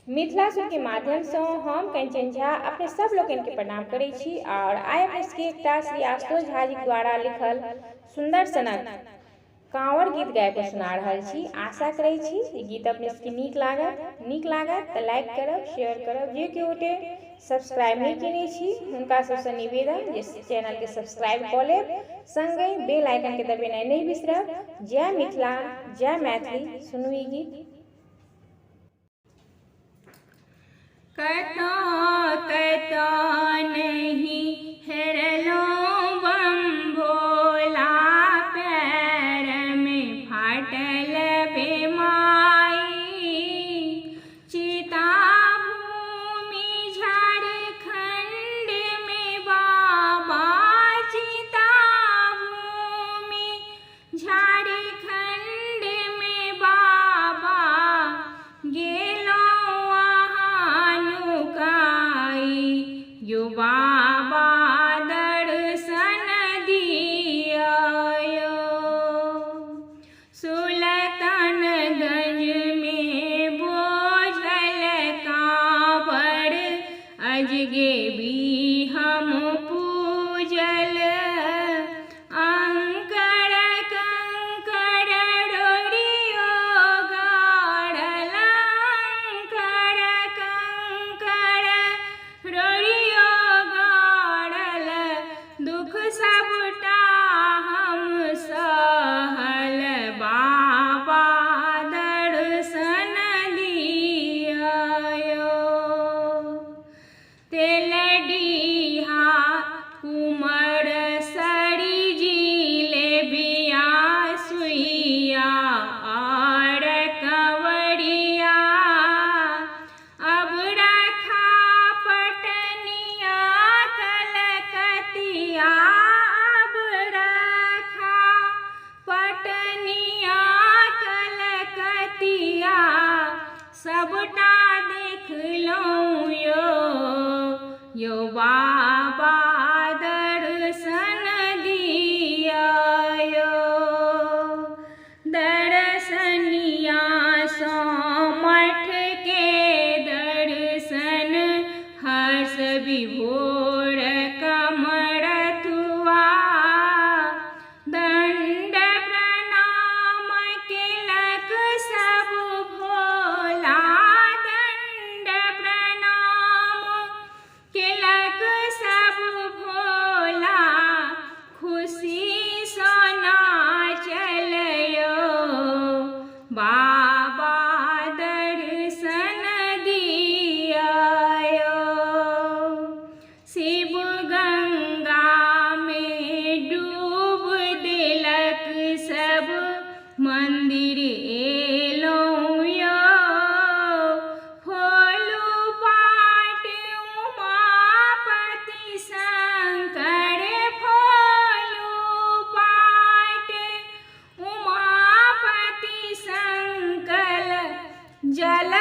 मिथिला सुर के माध्यम से हम कंचन झा अपने सब लोगन के प्रणाम करै छी और आइ अपने सबके एकटा श्री आशुतोष झा जी द्वारा लिखल सुंदर सनक कांवर गीत गाय के सुना रहल छी। आशा करै छी ई गीत अपने सबके नीक लागत तो लाइक करब, शेयर करब। जे केओ गोटे सब्सक्राइब नहीं केने छी हुनका सबसे निवेदन जे चैनल के सब्सक्राइब कऽ लेब, संगे बेल आइकन के दबेनाइ नहीं बिसरब। जय मिथिला, जय मैथिली। सुनू ई गीत। कतो नहीं हेरलो बम भोला, पैर में फाटल बेमाई। चिता भूमि झारखंड में बाबा, चिता भूमि झारखंड में बाबा, गेलो यो बाबा दर्शन दियायो। सुल्तानगंज में बोझल कांवर, अजगे भी हम पूजल। अंकर कंकर डोरियो गाड़ल, अंकर कंकर डोरियो गाड़ल। दुख सबटा हम सहल, बाबा दर्शन दियायो। तेलडीहा कुमर सरी जिलेबिया, सुइया और कंवरिया। अब रखा पटनिया कलकतिया, अब रखा पटनिया कलकतिया। सबटा देख लूं यो बाबा दर्शन दियायो। दर्शनिया सो मठ के दर्शन, हर्ष विभोर कमरथुआ। दंड प्रणाम केलक सब भोला, दंड प्रणाम केलक सब भोला। खुशी सो नाचलयो, बाबा दर्शन दियायो। शिव गंगा में डूब दिलक सब, मंदिर एलो यो। फोलू पाट उमापति शंकर, फोलू पाट उमापति शंकर। जल